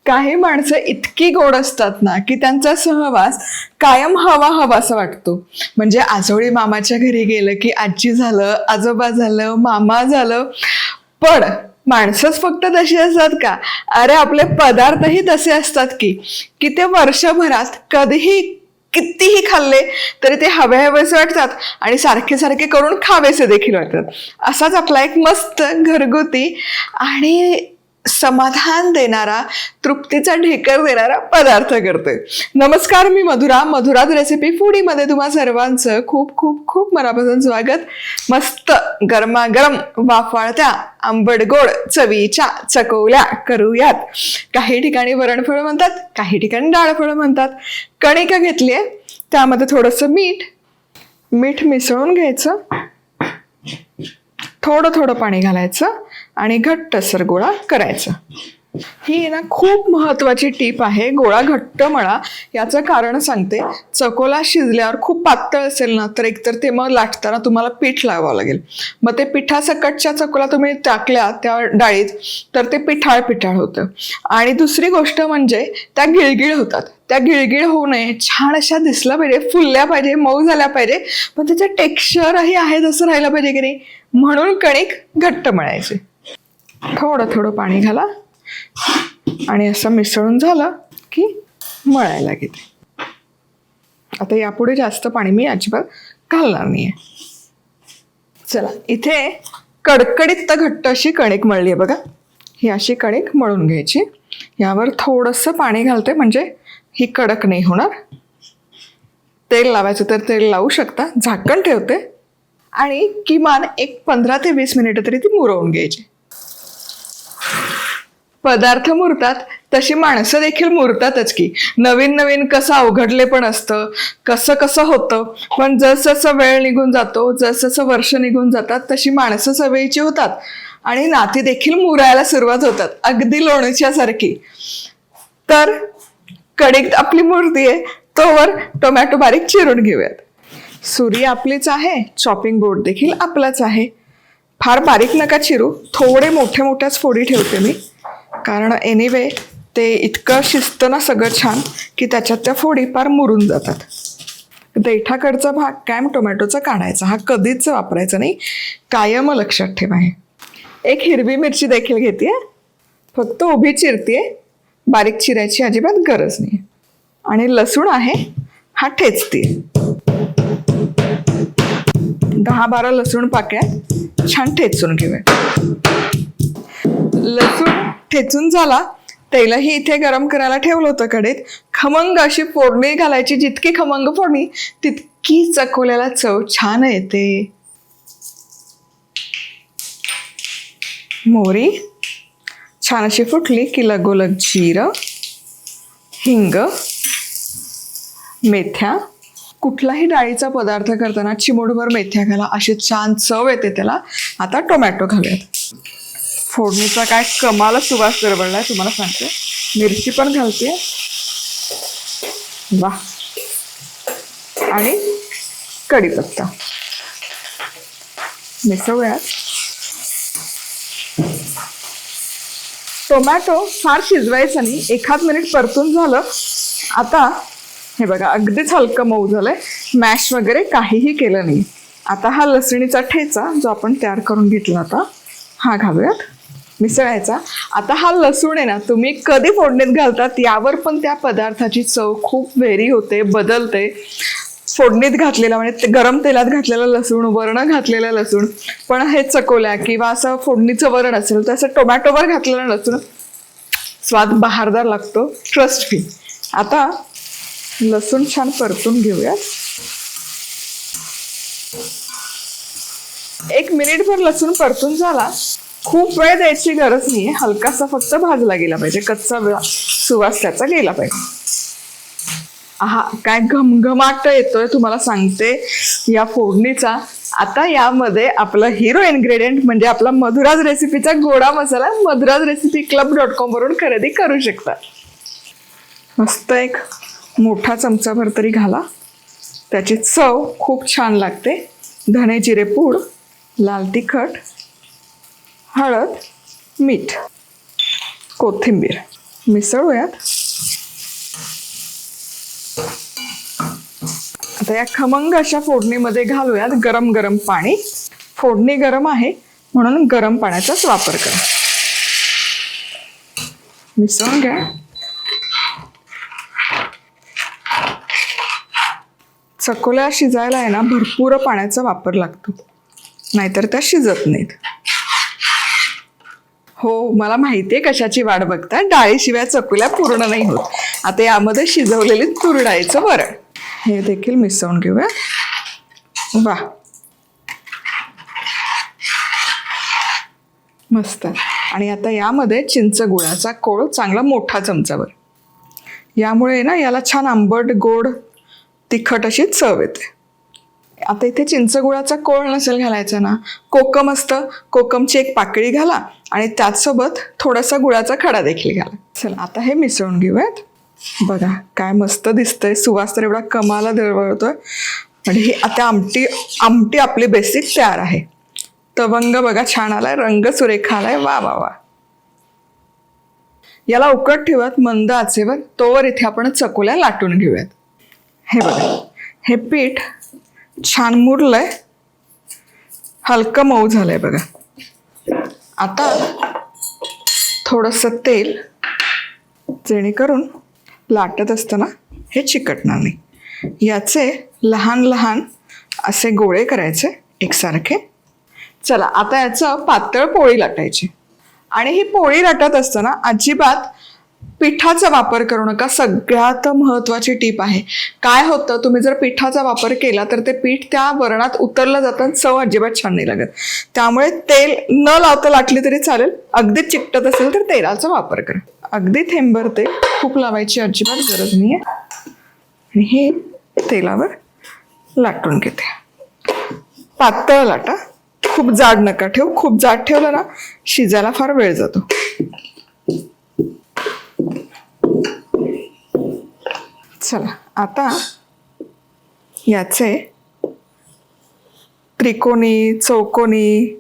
काही माणसं इतकी गोड असतात ना की त्यांचा सहवास कायम हवा हवासा वाटतो. म्हणजे आजोळी मामाच्या घरी गेलं की आजी झालं, आजोबा झालं, मामा झालं. पण माणसंच फक्त तशी असतात का? अरे आपले पदार्थही तसे असतात की ते वर्षभरात कधीही कितीही खाल्ले तरी ते हवे हवेसे वाटतात आणि सारखे सारखे करून खावेसे देखील वाटतात. असाच आपला एक मस्त घरगुती आणि समाधान देणारा, तृप्तीचा ढेकर देणारा पदार्थ करतोय. नमस्कार, मी मधुरा. मधुराज रेसिपी फूडीमध्ये तुम्हा सर्वांचं खूप खूप खूप मनापासून स्वागत. मस्त गरमागरम वाफाळत्या आंबट गोड चवीच्या चकोल्या करूयात. काही ठिकाणी वरणफळ म्हणतात, काही ठिकाणी डाळफळ म्हणतात. कणिक घेतलीये, त्यामध्ये थोडंसं मीठ मिसळून घ्यायचं, थोडं थोडं पाणी घालायचं आणि घट्टसर गोळा करायचा. ही ना खूप महत्वाची टीप आहे. गोळा घट्ट मळा. याचं कारण सांगते. चकोला शिजल्यावर खूप पातळ असेल ना तर एकतर ते मग लाटताना तुम्हाला पीठ लावावं लागेल. मग ते पिठासकटच्या चकोला तुम्ही टाकल्या त्या डाळीत तर ते पिठाळ होतं. आणि दुसरी गोष्ट म्हणजे त्या गिळगिळ होतात. त्या गिळगिळ होऊ नये, छान अशा दिसल्या पाहिजे, फुलल्या पाहिजे, मऊ झाल्या पाहिजे, पण त्याचं टेक्स्चरही आहे तसं राहिलं पाहिजे की नाही. म्हणून कणिक घट्ट मळायचे. थोडं थोडं पाणी घाला आणि असं मिसळून झालं की मळायला घेते. आता यापुढे जास्त पाणी मी अजिबात घालणार नाहीये. चला, इथे कडकडीत घट्ट अशी कणिक मळली आहे बघा. ही अशी कणिक मळून घ्यायची. यावर थोडंसं पाणी घालते म्हणजे ही कडक नाही होणार. तेल लावायचं तर तेल लावू शकता. झाकण ठेवते आणि किमान एक 15 ते 20 मिनिटं तरी ती मुरवून घ्यायची. पदार्थ मुरतात तशी माणसं देखील मुरतातच की. नवीन नवीन कसं अवघडले पण असतं, कसं होतं. पण जसं वेळ निघून जातो, जसं वर्ष निघून जातात तशी माणसं सवयीची होतात आणि नाती देखील मुरायला सुरुवात होतात, अगदी लोणच्या सारखी. तर कणिक आपली मुरतीये तोवर टोमॅटो बारीक चिरून घेऊयात. सुरी आपलीच आहे, चॉपिंग बोर्ड देखील आपलाच आहे. फार बारीक नका चिरू, थोडे मोठ्याच फोडी ठेवते मी. कारण एनिवे ते इतकं शिजतं ना सगळं छान की त्याच्यात त्या फोडी फार मुरून जातात. देठाकडचा भाग कायम टोमॅटोचा काढायचा, हा कधीच वापरायचा नाही, कायम लक्षात ठेवा. आहे एक हिरवी मिरची देखील घेते, फक्त उभी चिरते, बारीक चिरायची अजिबात गरज नाही. आणि लसूण आहे, हा ठेचते. 10-12 लसूण पाकळ्या छान ठेचून घेऊया. लसूण ठेचून झाला. तेलही इथे गरम करायला ठेवलं होतं कढईत. खमंग अशी फोडणी घालायची. जितकी खमंग फोडणी तितकी चकोल्याला चव छान येते. मोहरी छान अशी फुटली की लगोलग जिरं, हिंग, मेथ्या. कुठलाही डाळीचा पदार्थ करताना चिमूटभर मेथ्या घाला, अशी छान चव येते त्याला. आता टोमॅटो घालूयात. फोडणीचा काय कमाल सुवास दरवळलाय तुम्हाला सांगते. मिरची पण घालते. वा. आणि कढीपत्ता मिसळूयात. टोमॅटो फार शिजवायचं नाही, 1 मिनिट परतून झालं. आता हे बघा अगदीच हलकं मऊ झालंय, मॅश वगैरे काहीही केलं नाही. आता हा लसणीचा ठेचा जो आपण तयार करून घेतला होता हा घालूयात, मिसळायचा. आता हा लसूण आहे ना, तुम्ही कधी फोडणीत घालतात यावर पण त्या पदार्थाची चव खूप व्हेरी होते, बदलते. फोडणीत घातलेला म्हणजे गरम तेलात घातलेला लसूण, वरण घातलेला लसूण, पण हे चकोल्या किंवा असं फोडणीचं वरण असेल तर असं टोमॅटोवर घातलेला लसूण स्वाद बहारदार लागतो, ट्रस्ट मी. आता लसूण छान परतून घेऊयात. 1 मिनिटभर लसूण परतून झाला. खूप वेळ द्यायची गरज नाहीये, हलकासा फक्त भाजला गेला पाहिजे, कच्चा सुवास त्याचा गेला पाहिजे. आहा, काय घमघमाट येतोय तुम्हाला सांगते या फोडणीचा. आता यामध्ये आपलं हिरो इन्ग्रेडियंट म्हणजे आपला मधुराज रेसिपीचा गोडा मसाला madhurazrecipeclub.com वरून खरेदी करू शकता. मस्त एक मोठा चमचाभर तरी घाला, त्याची चव खूप छान लागते. धने जिरे पूड, लाल तिखट, हळद, मीठ, कोथिंबीर. मिसळूयात. आता या खमंग अशा फोडणीमध्ये घालूयात गरम गरम पाणी. फोडणी गरम आहे म्हणून गरम पाण्याचाच वापर करा. मिसळून घ्या. चकोल्या शिजायला आहे ना भरपूर पाण्याचा वापर लागतो, नाहीतर त्या शिजत नाहीत. हो, मला माहितीये कशाची वाट बघता. डाळीशिवाय चकोल्या पूर्ण नाही होत. आता यामध्ये शिजवलेली तूर डाळीचं वरण हे देखील मिसळून घेऊया. वा, मस्त. आणि आता यामध्ये चिंच गुळाचा कोळ चांगला मोठा चमचाभर. यामुळे ना याला छान आंबट गोड तिखट अशी चव येते. आता इथे चिंच गुळाचा कोळ नसेल घालायचा ना, कोकम असतं, कोकमची एक पाकळी घाला आणि त्याचसोबत थोडासा गुळाचा खडा देखील घाला. चला आता हे मिसळून घेऊयात. बघा काय मस्त दिसतंय. सुवास तर एवढा कमाला दरवळतोय. आणि ही आता आमटी आपली बेसिक तयार आहे. तवंग बघा छान आलाय, रंग सुरेख आलाय. वा वा वा. याला उकळत ठेवत मंद आचेवर. तोवर इथे आपण चकोल्या लाटून घेऊयात. हे बघा, हे पीठ छान मुरलंय, हलकं मऊ झालंय बघा. आता थोडंसं तेल, जेणेकरून लाटत असताना हे चिकटणार नाही. याचे लहान लहान असे गोळे करायचे एकसारखे. चला आता याचं पातळ पोळी लाटायची. आणि ही पोळी लाटत असताना अजिबात पिठाचा वापर करू नका. सगळ्यात महत्वाची टीप आहे. काय होतं, तुम्ही जर पिठाचा वापर केला तर ते पीठ त्या वरणात उतरलं जातं, चव अजिबात छान नाही लागत. त्यामुळे तेल न लावता लाटली तरी चालेल. अगदी चिकटत असेल तर तेलाचा वापर करा. अगदी थेंबर तेल, खूप लावायची अजिबात गरज नाही आहे. आणि हे तेलावर लाटून घेते. पातळ लाटा, खूप जाड नका ठेवू. खूप जाड ठेवलं ना शिजायला फार वेळ जातो. चला आता याचे त्रिकोणी, चौकोनी,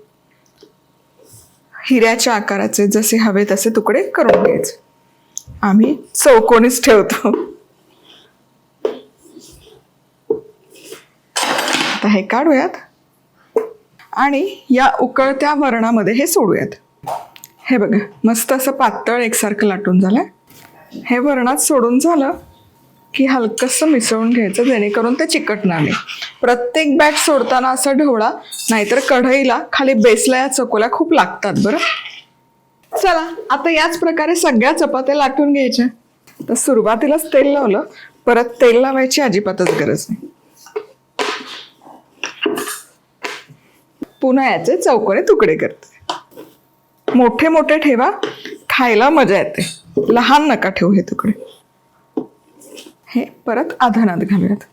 हिऱ्याच्या आकाराचे जसे हवे तसे तुकडे करून घ्यायचे. आम्ही चौकोनीच ठेवतो. आता हे काढूयात आणि या उकळत्या वरणामध्ये हे सोडूयात. हे बघा मस्त असं पातळ एकसारखं लाटून झालंय. हे वरणात सोडून झालं की हलकंसं मिसळून घ्यायचं, जेणेकरून ते चिकटणार नाही. प्रत्येक बॅच सोडताना असं ढवळा, नाहीतर कढईला खाली बेसला या चकोल्या खूप लागतात बरं. चला आता याच प्रकारे सगळ्या चपात्या लाटून घ्यायच्या. तर सुरुवातीलाच तेल लावलं, परत तेल लावायची अजिबातच गरज नाही. पुन्हा याचे चौकोनी तुकडे करते. मोठे मोठे ठेवा, खायला मजा येते. लहान नका ठेवू हे तुकडे. हे परत आधनात घालूयात.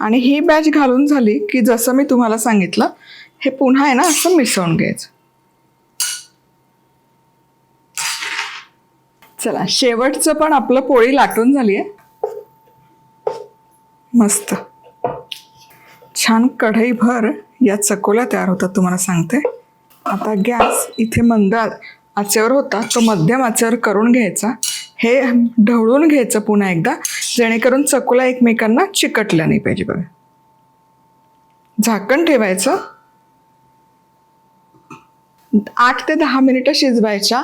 आणि ही बॅच घालून झाली की जसं मी तुम्हाला सांगितलं हे पुन्हा आहे ना असं मिसळून घ्यायचं. चला शेवटचं पण आपलं पोळी लाटून झाली आहे. मस्त छान कढईभर या चकोल्या तयार होतात तुम्हाला सांगते. आता गॅस इथे मंद आचेवर होता तो मध्यम आचेवर करून घ्यायचा. हे ढवळून घ्यायचं पुन्हा एकदा, जेणेकरून चकोल्या एकमेकांना चिकटल्या नाही पाहिजे बघा. झाकण ठेवायचं. 8 ते 10 मिनिटं शिजवायच्या.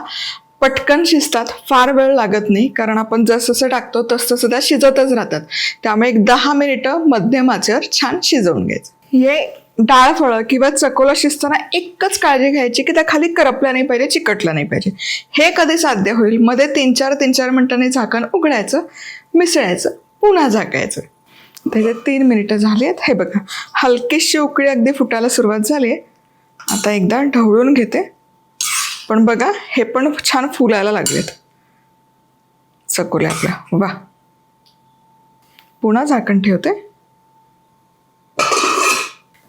पटकन शिजतात, फार वेळ लागत नाही, कारण आपण जसं टाकतो तसं त्या शिजतच राहतात. त्यामुळे एक 10 मिनिटं मध्यम आचेवर छान शिजवून घ्यायचं. हे डाळ फळं किंवा चकोला शिजताना एकच काळजी घ्यायची की त्या खाली करपल्या नाही पाहिजे, चिकटल्या नाही पाहिजे. हे कधी साध्य होईल, मध्ये 3-4 मिनिटांनी झाकण उघडायचं, मिसळायचं, पुन्हा झाकायचं. त्याचे 3 मिनिटं झाली आहेत. हे बघा हलकीशी उकळी अगदी फुटायला सुरुवात झाली आहे. आता एकदा ढवळून घेते. पण बघा हे पण छान फुलायला लागलेत चकोल्या आपल्या. वा. पुन्हा झाकण ठेवते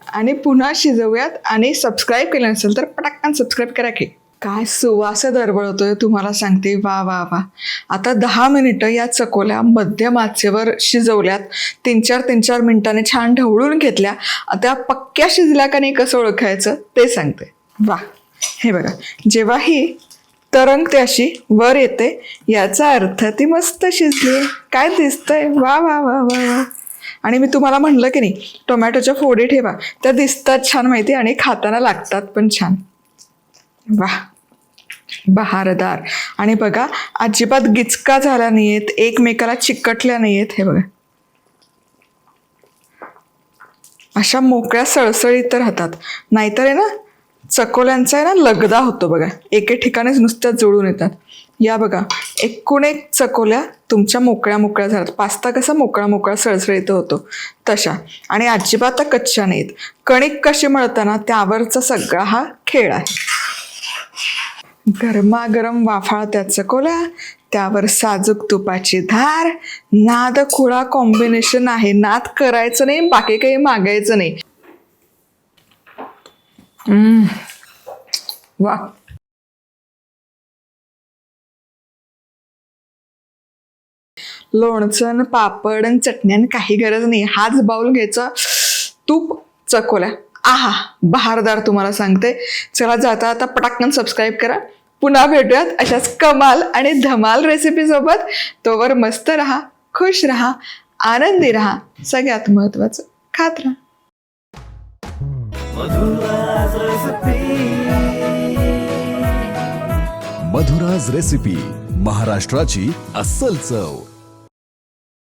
आणि पुन्हा शिजवूयात. आणि सबस्क्राईब केलं नसेल तर पटकन सबस्क्राईब करा की. काय सुवास दरवळतोय तुम्हाला सांगते. वा वा वा. आता 10 मिनिटं या चकोल्या मध्यम आचेवर शिजवल्यात. 3-4 मिनिटांनी छान ढवळून घेतल्या. आता पक्क्या शिजल्या का नाही कसं ओळखायचं ते सांगते. वा. हे बघा जेव्हा ही तरंगते अशी वर येते, याचा अर्थ ती मस्त शिजली. काय दिसतंय? वा वा वा वा वा. आणि मी तुम्हाला म्हणलं की नाही, टोमॅटोच्या फोडी ठेवा, त्या दिसतात छान माहिती आणि खाताना लागतात पण छान. वा, बहारदार. आणि बघा, अजिबात गिचका झाला नाहीयेत, एकमेकाला चिकटल्या नाहीयेत. हे बघा, अशा मोकळ्या सळसळीत राहतात. नाहीतर आहे ना, चकोल्यांचा आहे ना लगदा होतो बघा, एके ठिकाणीच नुसत्या जुळून येतात. या बघा, एकूण एक चकोल्या तुमच्या मोकळ्या मोकळ्या झाल्यात. पास्ता कसा मोकळा मोकळा सळसळीत होतो तशा. आणि अजिबात कच्च्या नाहीत. कणिक कशी मळताना त्यावरचा सगळा हा खेळ आहे. गरमागरम वाफाळत्या चकोल्या, त्यावर साजूक तुपाची धार, नाद खुळा कॉम्बिनेशन आहे. नाद करायचं नाही, बाकी काही मागायचं नाही. वा, लोणचं पापड आणि चटण्यान काही गरज नाही. हाच बाउल घ्यायचा, तूप, चकोल्या, आहा बहारदार. तुम्हाला सांगते. चला, जाता आता पटाकन सबस्क्राईब करा. पुन्हा भेटूयात अशाच कमाल आणि धमाल रेसिपी सोबत. तोवर मस्त राहा, खुश राहा, आनंदी राहा. सगळ्यात महत्वाचं, खात राहा. मधुराज रेसिपी, महाराष्ट्राची अस्सल चव.